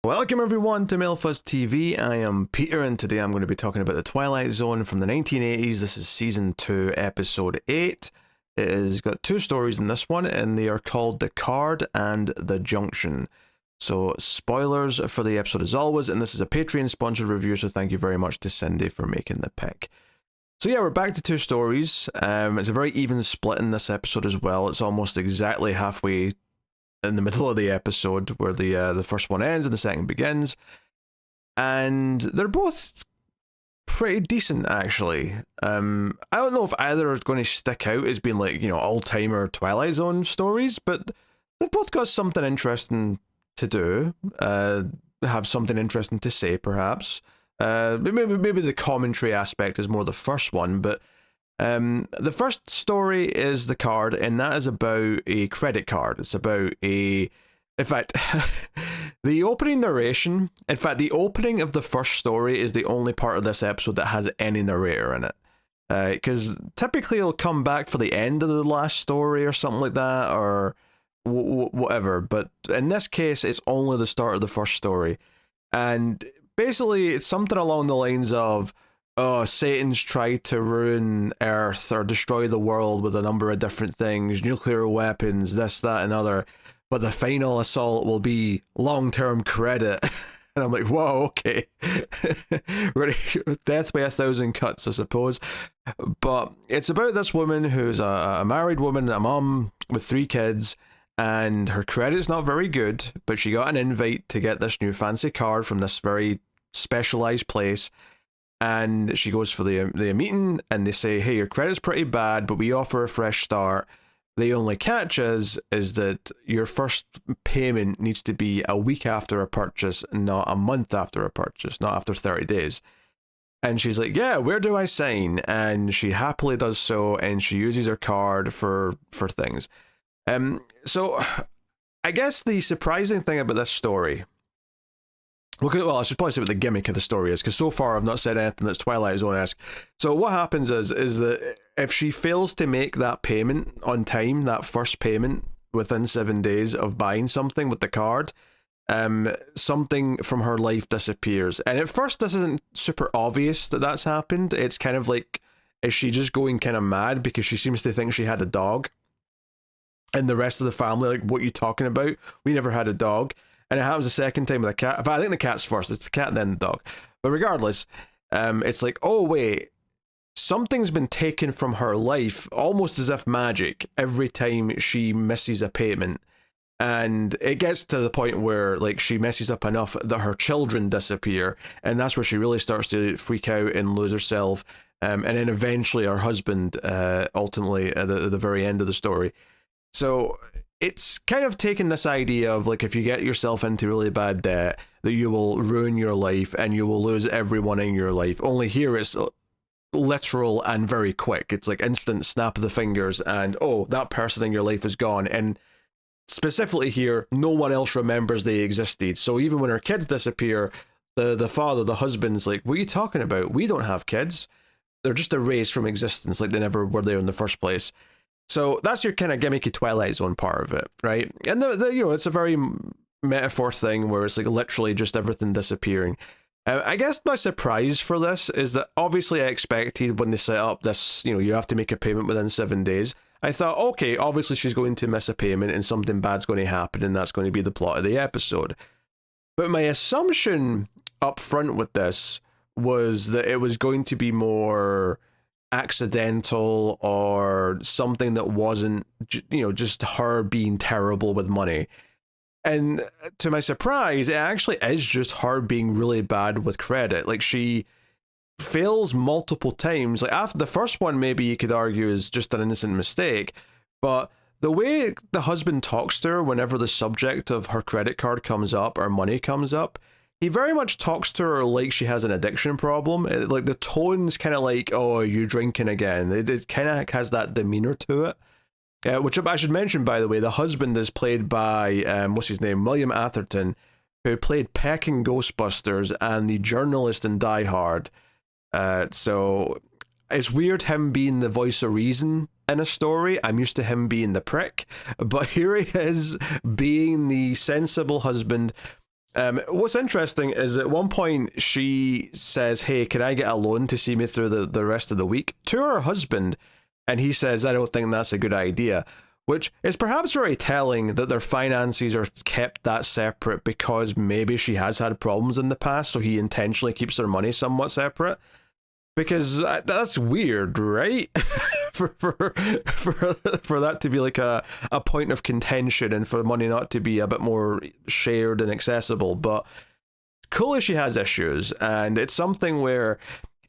Welcome everyone to Mailfuzz TV. I am Peter and today I'm going to be talking about the Twilight Zone from the 1980s. This is Season 2, Episode 8. It has got two stories in this one and they are called The Card and The Junction. So spoilers for the episode as always, and this is a Patreon sponsored review, so thank you very much to Cindy for making the pick. So yeah, we're back to two stories. It's a very even split in this episode as well. It's almost exactly halfway in the middle of the episode where the first one ends and the second begins, and they're both pretty decent actually. I don't know if either are going to stick out as being like, you know, all-timer Twilight Zone stories, but they've both got something interesting to do, have something interesting to say perhaps. Maybe the commentary aspect is more the first one, but the first story is The Card, and that is about a credit card. It's about in fact, the opening narration, in fact, the opening of the first story is the only part of this episode that has any narrator in it. Because typically it'll come back for the end of the last story or something like that, or whatever. But in this case, it's only the start of the first story. And basically, it's something along the lines of, oh, Satan's tried to ruin Earth or destroy the world with a number of different things, nuclear weapons, this, that, and other, but the final assault will be long-term credit. And I'm like, whoa, okay. Death by 1,000 cuts, I suppose. But it's about this woman who's a married woman, a mom with 3 kids, and her credit's not very good, but she got an invite to get this new fancy card from this very specialized place. And she goes for the meeting, and they say, hey, your credit's pretty bad, but we offer a fresh start. The only catch is that your first payment needs to be a week after a purchase, not a month after a purchase, not after 30 days. And she's like, yeah, where do I sign? And she happily does so, and she uses her card for things. So I guess the surprising thing about this story, well, I should probably say what the gimmick of the story is, because so far I've not said anything that's Twilight Zone-esque. So what happens is that if she fails to make that payment on time, that first payment within 7 days of buying something with the card, something from her life disappears. And at first this isn't super obvious that that's happened. It's kind of like, is she just going kind of mad because she seems to think she had a dog? And the rest of the family, like, what are you talking about? We never had a dog. And it happens a second time with a cat. In fact, I think the cat's first. It's the cat and then the dog. But regardless, it's like, oh, wait, something's been taken from her life, almost as if magic, every time she misses a payment. And it gets to the point where, like, she messes up enough that her children disappear. And that's where she really starts to freak out and lose herself. And then eventually her husband, ultimately, at the very end of the story. So it's kind of taken this idea of, like, if you get yourself into really bad debt, that you will ruin your life and you will lose everyone in your life. Only here it's literal and very quick. It's like instant snap of the fingers and, oh, that person in your life is gone. And specifically here, no one else remembers they existed. So even when her kids disappear, the father, the husband's like, what are you talking about? We don't have kids. They're just erased from existence, like they never were there in the first place. So that's your kind of gimmicky Twilight Zone part of it, right? And you know, it's a very metaphor thing where it's like literally just everything disappearing. I guess my surprise for this is that obviously I expected when they set up this, you know, you have to make a payment within 7 days. I thought, okay, obviously she's going to miss a payment and something bad's going to happen and that's going to be the plot of the episode. But my assumption up front with this was that it was going to be more accidental or something that wasn't, you know, just her being terrible with money. And to my surprise, it actually is just her being really bad with credit. Like, she fails multiple times. Like, after the first one, maybe you could argue is just an innocent mistake, but the way the husband talks to her whenever the subject of her credit card comes up or money comes up, he very much talks to her like she has an addiction problem. Like, the tone's kind of like, oh, are you drinking again? It kind of has that demeanor to it. Which I should mention, by the way, the husband is played by, what's his name? William Atherton, who played Peck in Ghostbusters and the journalist in Die Hard. So it's weird him being the voice of reason in a story. I'm used to him being the prick. But here he is being the sensible husband. What's interesting is at one point she says, "Hey, can I get a loan to see me through the rest of the week?" to her husband, and he says, "I don't think that's a good idea," which is perhaps very telling that their finances are kept that separate because maybe she has had problems in the past, so he intentionally keeps their money somewhat separate. Because that's weird, right? For that to be like a point of contention and for money not to be a bit more shared and accessible. But clearly she has issues, and it's something where,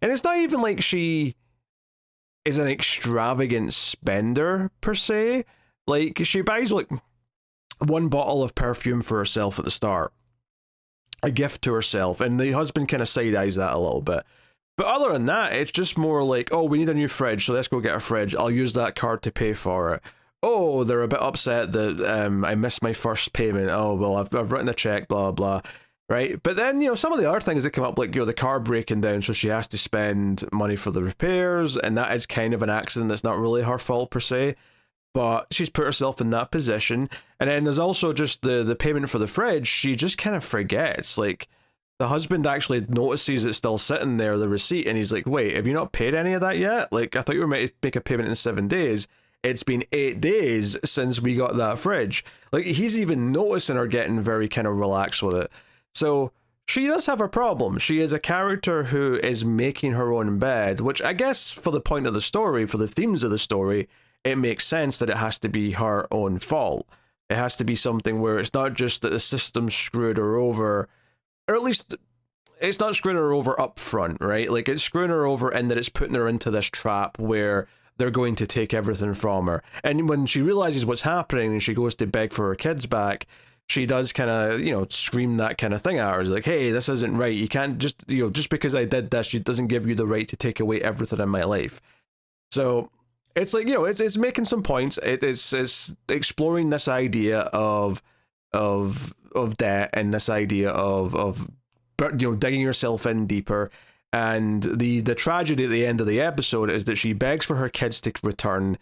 and it's not even like she is an extravagant spender per se. Like she buys like one bottle of perfume for herself at the start, a gift to herself, and the husband kind of side eyes that a little bit. But other than that, it's just more like, oh, we need a new fridge, so let's go get a fridge. I'll use that card to pay for it. Oh, they're a bit upset that I missed my first payment. Oh, well, I've written a check, blah, blah, right? But then, some of the other things that come up, like, the car breaking down, so she has to spend money for the repairs, and that is kind of an accident that's not really her fault per se, but she's put herself in that position. And then there's also just the payment for the fridge. She just kind of forgets, like, the husband actually notices it's still sitting there, the receipt, and he's like, wait, have you not paid any of that yet? Like, I thought you were meant to make a payment in 7 days. It's been 8 days since we got that fridge. Like, he's even noticing her getting very kind of relaxed with it. So she does have a problem. She is a character who is making her own bed, which I guess for the point of the story, for the themes of the story, it makes sense that it has to be her own fault. It has to be something where it's not just that the system screwed her over, or at least it's not screwing her over up front, right? Like, it's screwing her over in that it's putting her into this trap where they're going to take everything from her. And when she realizes what's happening and she goes to beg for her kids back, she does kind of, scream that kind of thing at her. It's like, hey, this isn't right. You can't just because I did this, it doesn't give you the right to take away everything in my life. So it's like, it's making some points. It's exploring this idea of debt and this idea of digging yourself in deeper. And the tragedy at the end of the episode is that she begs for her kids to return.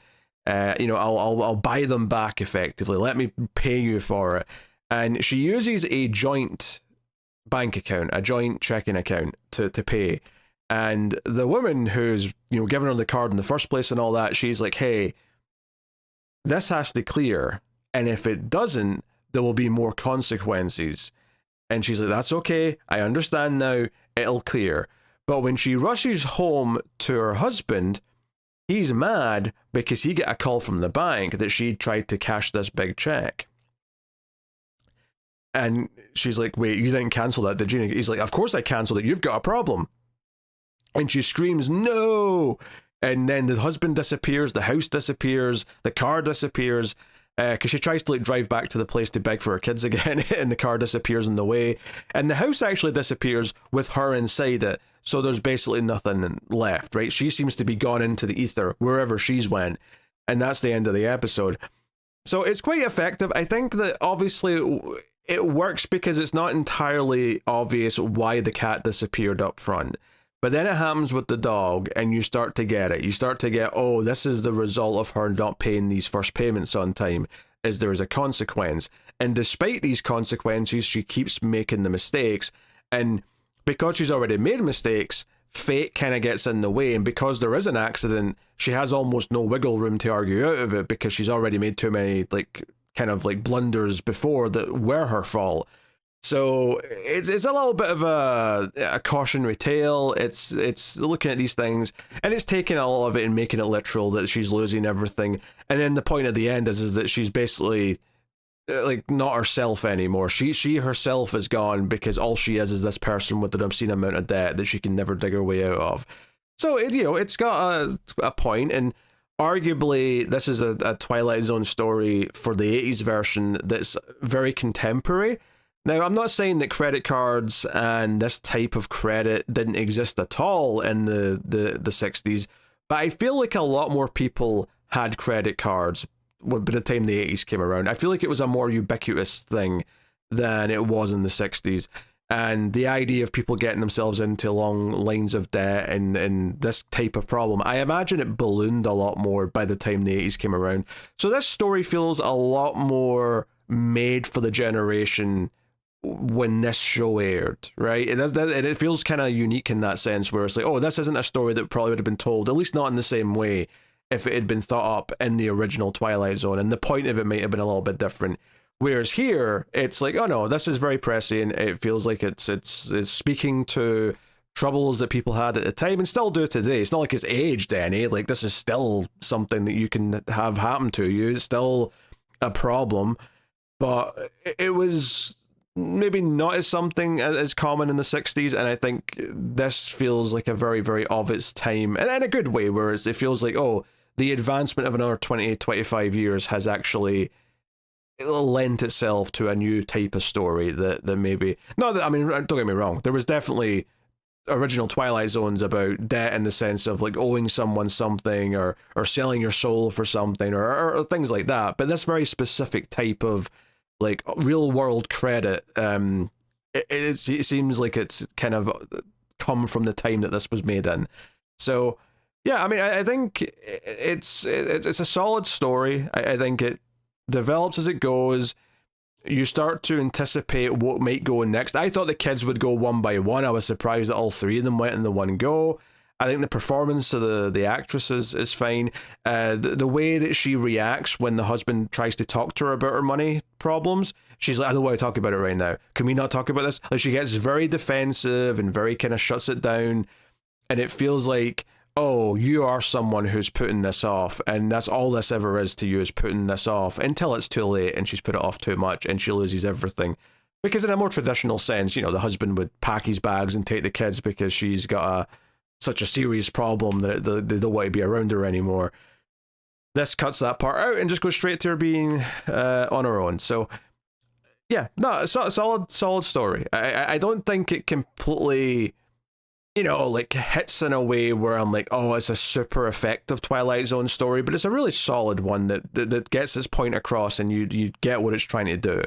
I'll buy them back effectively. Let me pay you for it. And she uses a joint bank account, a joint checking account to pay. And the woman who's giving her the card in the first place and all that, she's like, hey, this has to clear, and if it doesn't, there will be more consequences. And she's like, that's okay, I understand now, it'll clear. But when she rushes home to her husband, he's mad because he got a call from the bank that she tried to cash this big check. And she's like, wait, you didn't cancel that, did you? He's like, of course I cancelled it, you've got a problem. And she screams, no! And then the husband disappears, the house disappears, the car disappears, because she tries to drive back to the place to beg for her kids again, and the car disappears in the way. And the house actually disappears with her inside it, so there's basically nothing left, right? She seems to be gone into the ether, wherever she's went. And that's the end of the episode. So it's quite effective. I think that obviously it works because it's not entirely obvious why the cat disappeared up front. But then it happens with the dog, and you start to get it. You start to get, oh, this is the result of her not paying these first payments on time, is there is a consequence. And despite these consequences, she keeps making the mistakes. And because she's already made mistakes, fate kind of gets in the way. And because there is an accident, she has almost no wiggle room to argue out of it because she's already made too many, blunders before that were her fault. So it's a little bit of a cautionary tale. It's looking at these things, and it's taking a lot of it and making it literal that she's losing everything. And then the point at the end is that she's basically not herself anymore. She herself is gone because all she is this person with an obscene amount of debt that she can never dig her way out of. So it's got a point, and arguably this is a Twilight Zone story for the 80s version that's very contemporary. Now, I'm not saying that credit cards and this type of credit didn't exist at all in the 60s, but I feel like a lot more people had credit cards by the time the 80s came around. I feel like it was a more ubiquitous thing than it was in the 60s. And the idea of people getting themselves into long lines of debt and this type of problem, I imagine it ballooned a lot more by the time the 80s came around. So this story feels a lot more made for the generation when this show aired, right? It feels kind of unique in that sense, where it's like, oh, this isn't a story that probably would have been told, at least not in the same way, if it had been thought up in the original Twilight Zone, and the point of it might have been a little bit different. Whereas here, it's like, oh no, this is very prescient. It feels like it's speaking to troubles that people had at the time and still do today. It's not like it's aged any. Like, this is still something that you can have happen to you. It's still a problem, but it was maybe not as something as common in the 60s, and I think this feels like a very, very of its time, and in a good way, whereas it feels like, oh, the advancement of another 20, 25 years has actually lent itself to a new type of story that maybe, not that, I mean, don't get me wrong, there was definitely original Twilight Zones about debt in the sense of like owing someone something, or selling your soul for something, or things like that, but this very specific type of like real world credit, it seems like it's kind of come from the time that this was made in. So yeah, I mean, I think it's a solid story. I think it develops as it goes. You start to anticipate what might go next. I thought the kids would go one by one. I was surprised that all three of them went in the one go. I think the performance of the actress is fine. The way that she reacts when the husband tries to talk to her about her money problems, she's like, I don't want to talk about it right now. Can we not talk about this? Like, she gets very defensive and very kind of shuts it down. And it feels like, oh, you are someone who's putting this off, and that's all this ever is to you, is putting this off until it's too late and she's put it off too much and she loses everything. Because in a more traditional sense, you know, the husband would pack his bags and take the kids because she's got such a serious problem that they don't want to be around her anymore. This cuts that part out and just goes straight to her being on her own. So yeah, no, it's a solid story. I don't think it completely, you know, like hits in a way where I'm like, oh, it's a super effective Twilight Zone story, but it's a really solid one that gets its point across, and you get what it's trying to do.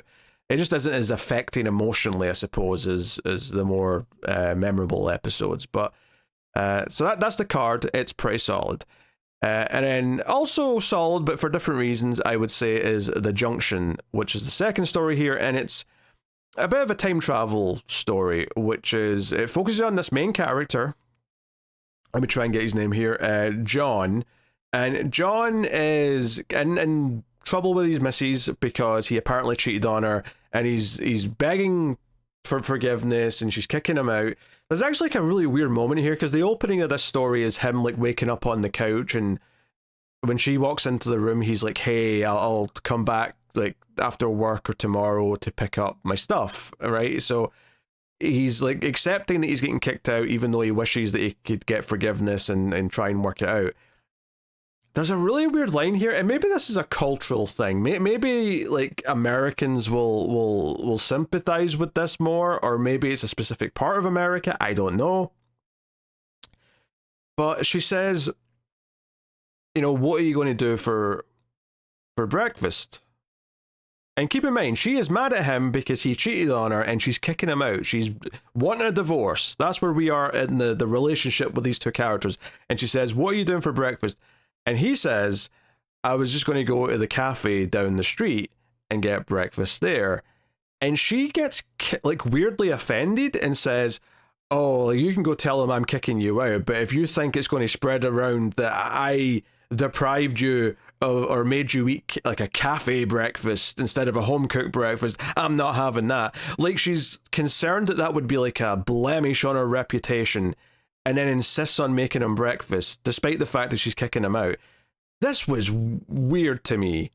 It just isn't as affecting emotionally, I suppose, as the more memorable episodes. But so that's the card. It's pretty solid. And then also solid, but for different reasons, I would say, is The Junction, which is the second story here, and it's a bit of a time travel story, which is, it focuses on this main character. Let me try and get his name here. John. And John is in trouble with his missus because he apparently cheated on her, and he's begging for forgiveness, and she's kicking him out. There's actually like a really weird moment here, because the opening of this story is him like waking up on the couch, and when she walks into the room, he's like, hey, I'll come back like after work or tomorrow to pick up my stuff, right? So he's like accepting that he's getting kicked out, even though he wishes that he could get forgiveness and try and work it out. There's a really weird line here, and maybe this is a cultural thing. Maybe like Americans will sympathize with this more, or maybe it's a specific part of America. I don't know. But she says, you know, what are you going to do for breakfast? And keep in mind, she is mad at him because he cheated on her, and she's kicking him out. She's wanting a divorce. That's where we are in the relationship with these two characters. And she says, what are you doing for breakfast? And he says, I was just going to go to the cafe down the street and get breakfast there. And she gets like weirdly offended and says, oh, you can go tell him I'm kicking you out, but if you think it's going to spread around that I deprived you of, or made you eat like a cafe breakfast instead of a home cooked breakfast, I'm not having that. Like, she's concerned that would be like a blemish on her reputation, and then insists on making him breakfast despite the fact that she's kicking him out. This was weird to me.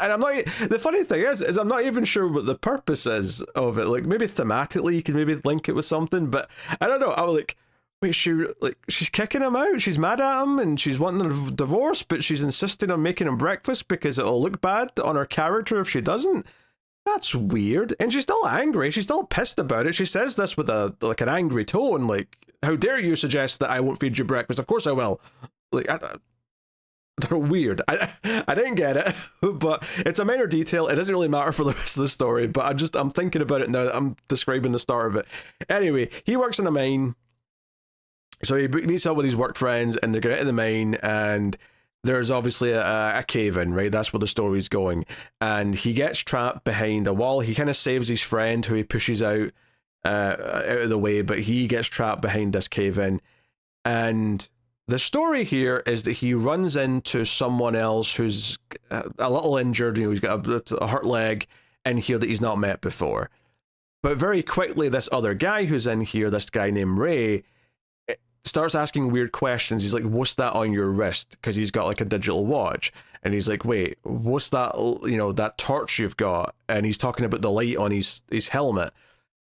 And I'm not, the funny thing is I'm not even sure what the purpose is of it. Like, maybe thematically you can maybe link it with something, but I don't know. I was like, wait, she's kicking him out, she's mad at him, and she's wanting a divorce, but she's insisting on making him breakfast because it'll look bad on her character if she doesn't. That's weird. And she's still angry, she's still pissed about it. She says this with a like an angry tone, like, how dare you suggest that I won't feed you breakfast? Of course I will. Like, they're weird. I didn't get it, but it's a minor detail. It doesn't really matter for the rest of the story, but I'm thinking about it now that I'm describing the start of it. Anyway, he works in a mine, so he meets up with his work friends, and they're going to the mine, and there's obviously a cave in, right? That's where the story's going. And he gets trapped behind a wall. He kind of saves his friend who he pushes out of the way, but he gets trapped behind this cave in. And the story here is that he runs into someone else who's a little injured. He's got a hurt leg in here that he's not met before. But very quickly, this other guy who's in here, this guy named Ray, starts asking weird questions. He's like, what's that on your wrist? Because he's got like a digital watch. And he's like, wait, what's that, that torch you've got? And he's talking about the light on his helmet.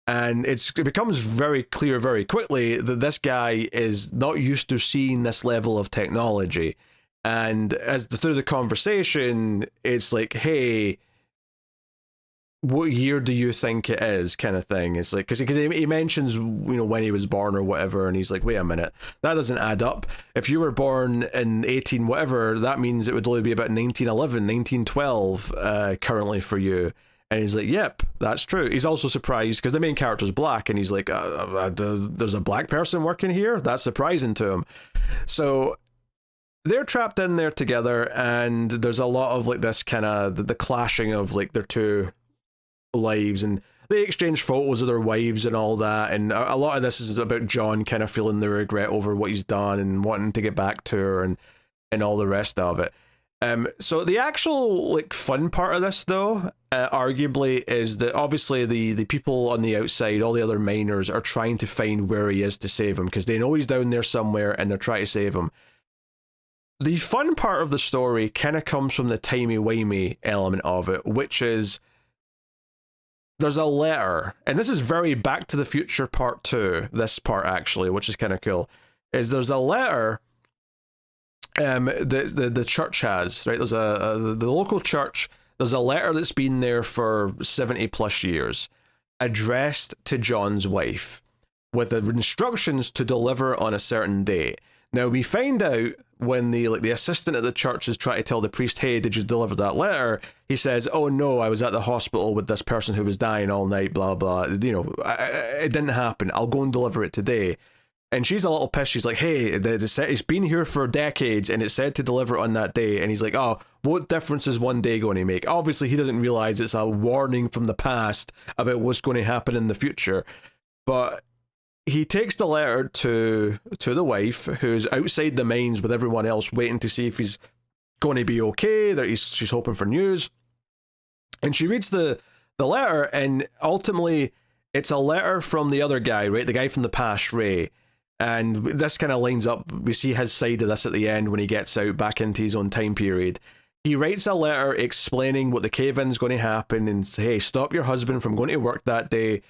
And it becomes very clear very quickly that this guy is not used to seeing this level of technology. And through the conversation, it's like, hey, what year do you think it is, kind of thing. It's like, because he mentions, when he was born or whatever, and he's like, wait a minute, that doesn't add up. If you were born in 18 whatever, that means it would only be about 1911, 1912 currently for you. And he's like, yep, that's true. He's also surprised because the main character's black, and he's like, there's a black person working here? That's surprising to him. So they're trapped in there together, and there's a lot of like this kind of the clashing of like their two lives, and they exchange photos of their wives and all that. And a lot of this is about John kind of feeling the regret over what he's done and wanting to get back to her and all the rest of it. So the actual like fun part of this, though, arguably, is that obviously the people on the outside, all the other miners, are trying to find where he is to save him because they know he's down there somewhere and they're trying to save him. The fun part of the story kind of comes from the timey-wimey element of it, which is there's a letter, and this is very Back to the Future Part 2, this part actually, which is kind of cool, is there's a letter the church has, right? There's the local church, there's a letter that's been there for 70 plus years, addressed to John's wife, with the instructions to deliver on a certain date. Now we find out when the assistant at the church is trying to tell the priest, hey, did you deliver that letter? He says, oh no, I was at the hospital with this person who was dying all night, blah blah. It didn't happen. I'll go and deliver it today. And she's a little pissed. She's like, hey, it's been here for decades and it said to deliver it on that day. And he's like, oh, what difference is one day going to make? Obviously, he doesn't realize it's a warning from the past about what's going to happen in the future. But he takes the letter to the wife, who's outside the mines with everyone else, waiting to see if he's going to be okay, that she's hoping for news. And she reads the letter, and ultimately, it's a letter from the other guy, right? The guy from the past, Ray. And this kind of lines up, we see his side of this at the end when he gets out back into his own time period. He writes a letter explaining what the cave-in's going to happen and say, hey, stop your husband from going to work that day.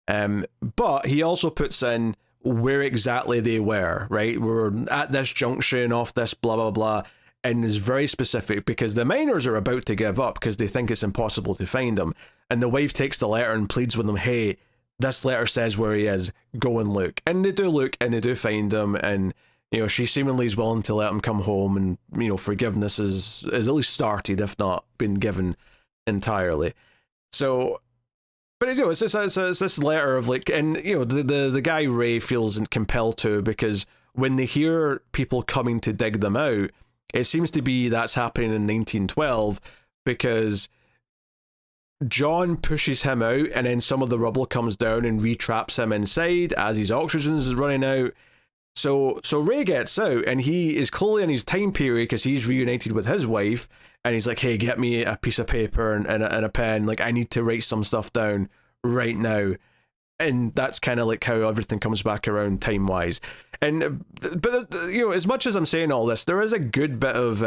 But he also puts in where exactly they were, right? We're at this junction off this blah, blah, blah, and is very specific because the miners are about to give up because they think it's impossible to find him. And the wife takes the letter and pleads with him, hey, this letter says where he is, go and look. And they do look, and they do find him, and she seemingly is willing to let him come home, and forgiveness is at least started, if not been given entirely. So, but it's this letter of like, and the guy Ray feels compelled to, because when they hear people coming to dig them out, it seems to be that's happening in 1912 because John pushes him out, and then some of the rubble comes down and retraps him inside as his oxygen is running out. So Ray gets out, and he is clearly in his time period because he's reunited with his wife, and he's like, hey, get me a piece of paper and a pen. Like, I need to write some stuff down right now. And that's kind of like how everything comes back around time-wise. But as much as I'm saying all this, there is a good bit of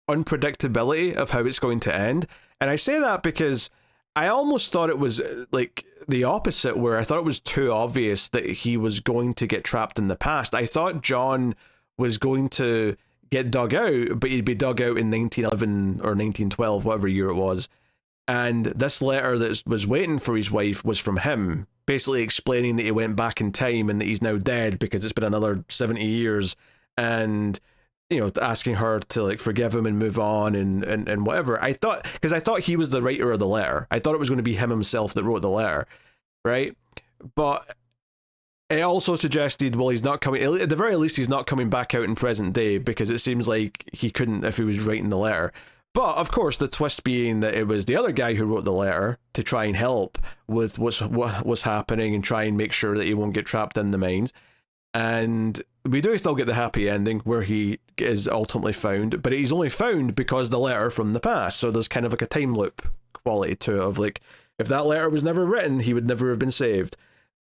unpredictability of how it's going to end. And I say that because I almost thought it was like the opposite, where I thought it was too obvious that he was going to get trapped in the past. I thought John was going to get dug out, but he'd be dug out in 1911 or 1912, whatever year it was. And this letter that was waiting for his wife was from him, basically explaining that he went back in time and that he's now dead because it's been another 70 years. And asking her to like forgive him and move on and whatever. I thought he was the writer of the letter. I thought it was going to be him himself that wrote the letter, right? But it also suggested, well, he's not coming, at the very least, he's not coming back out in present day, because it seems like he couldn't if he was writing the letter. But, of course, the twist being that it was the other guy who wrote the letter to try and help with what was happening and try and make sure that he won't get trapped in the mines. And we do still get the happy ending where he is ultimately found, but he's only found because the letter from the past. So there's kind of like a time loop quality to it of like, if that letter was never written, he would never have been saved.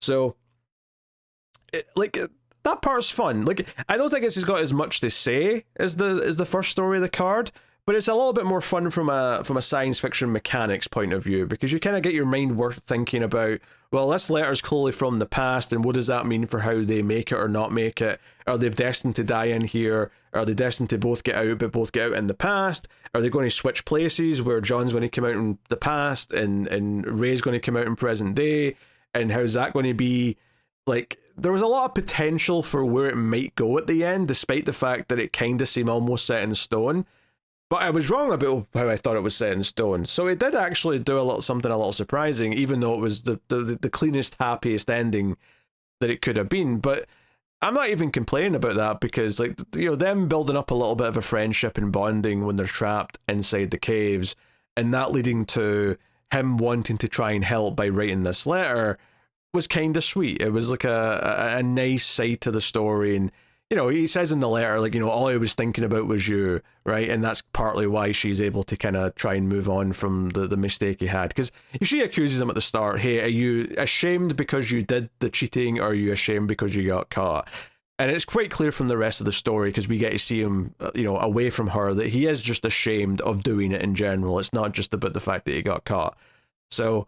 So, that part's fun. Like, I don't think it's got as much to say as the first story of the card, but it's a little bit more fun from a science fiction mechanics point of view, because you kind of get your mind work thinking about, well, this letter's clearly from the past, and what does that mean for how they make it or not make it? Are they destined to die in here? Are they destined to both get out, but both get out in the past? Are they going to switch places, where John's going to come out in the past and Ray's going to come out in present day? And how's that going to be? Like, there was a lot of potential for where it might go at the end, despite the fact that it kind of seemed almost set in stone. But I was wrong about how I thought it was set in stone. So it did actually do something a little surprising, even though it was the cleanest, happiest ending that it could have been. But I'm not even complaining about that, because, like, you know, them building up a little bit of a friendship and bonding when they're trapped inside the caves, and that leading to him wanting to try and help by writing this letter was kind of sweet. It was like a nice side to the story. And, you know, he says in the letter, like, you know, all I was thinking about was you, right? And that's partly why she's able to kind of try and move on from the mistake he had. Because she accuses him at the start, hey, are you ashamed because you did the cheating, or are you ashamed because you got caught? And it's quite clear from the rest of the story, because we get to see him, you know, away from her, that he is just ashamed of doing it in general. It's not just about the fact that he got caught. So,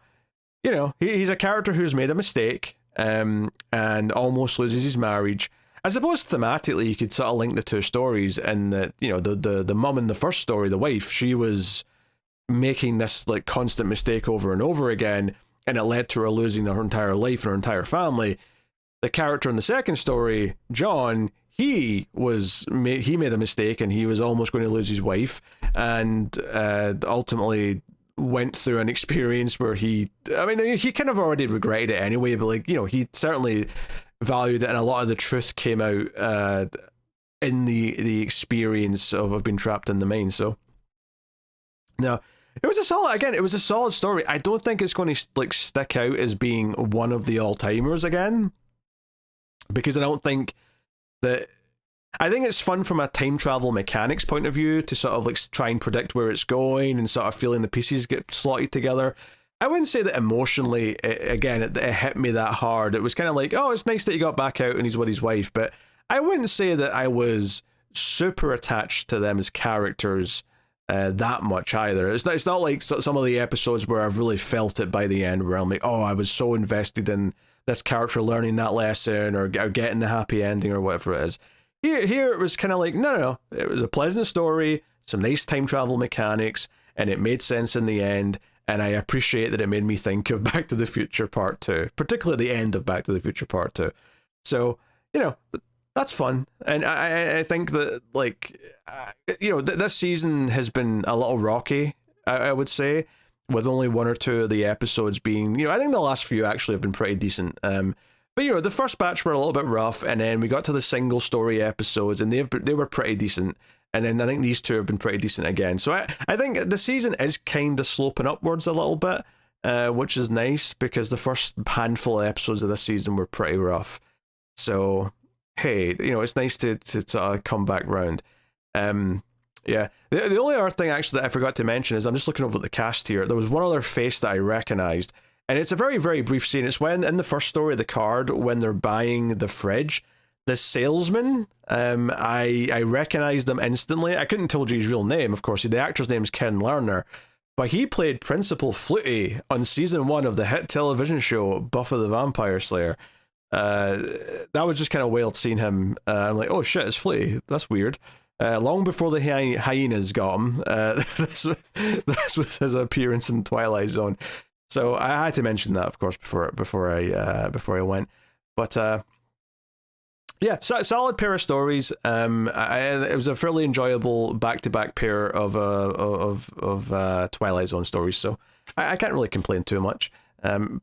you know, he's a character who's made a mistake, and almost loses his marriage. I suppose thematically you could sort of link the two stories, and that, you know, the mum in the first story, the wife, she was making this like constant mistake over and over again, and it led to her losing her entire life and her entire family. The character in the second story, John, he made a mistake, and he was almost going to lose his wife, and ultimately went through an experience where he kind of already regretted it anyway, but, like, you know, he certainly valued it, and a lot of the truth came out in the experience of being trapped in the mine. So now, it was a solid story. I don't think it's going to like stick out as being one of the all-timers again, because I think it's fun from a time travel mechanics point of view to sort of like try and predict where it's going and sort of feeling the pieces get slotted together. I wouldn't say that emotionally, it hit me that hard. It was kind of like, oh, it's nice that he got back out and he's with his wife, but I wouldn't say that I was super attached to them as characters that much either. It's not like some of the episodes where I've really felt it by the end, where I'm like, oh, I was so invested in this character learning that lesson or getting the happy ending or whatever it is. Here it was kind of like, no, it was a pleasant story, some nice time travel mechanics, and it made sense in the end, and I appreciate that it made me think of Back to the Future Part 2, particularly the end of Back to the Future Part 2. So, you know, that's fun, and I think that, like, you know, this season has been a little rocky, I would say, with only one or two of the episodes being, you know, I think the last few actually have been pretty decent, but, you know, the first batch were a little bit rough, and then we got to the single story episodes, and they were pretty decent. And then I think these two have been pretty decent again. So I think the season is kind of sloping upwards a little bit, which is nice, because the first handful of episodes of this season were pretty rough. So, hey, you know, it's nice to come back round. Yeah. The only other thing, actually, that I forgot to mention is I'm just looking over at the cast here. There was one other face that I recognised. And it's a very, very brief scene. It's when, in the first story of the card, when they're buying the fridge, the salesman, I recognized him instantly. I couldn't tell you his real name, of course. The actor's name is Ken Lerner, but he played Principal Flutie on season 1 of the hit television show Buffy the Vampire Slayer. That was just kind of wild seeing him. I'm like, oh shit, it's Flutie. That's weird. Long before the hyenas got him, this was his appearance in Twilight Zone. So I had to mention that, of course, before I went. But yeah, solid pair of stories. It was a fairly enjoyable back-to-back pair of Twilight Zone stories. So I can't really complain too much.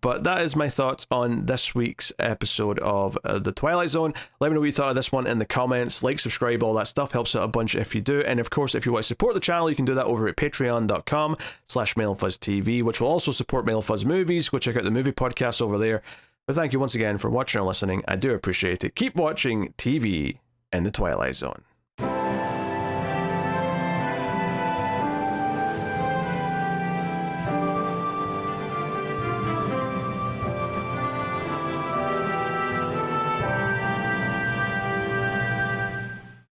But that is my thoughts on this week's episode of The Twilight Zone. Let me know what you thought of this one in the comments. Like, subscribe, all that stuff helps out a bunch if you do. And of course, if you want to support the channel, you can do that over at patreon.com/MaileFuzzTV, which will also support Mail Fuzz Movies. Go check out the movie podcast over there. But thank you once again for watching and listening. I do appreciate it. Keep watching TV in The Twilight Zone.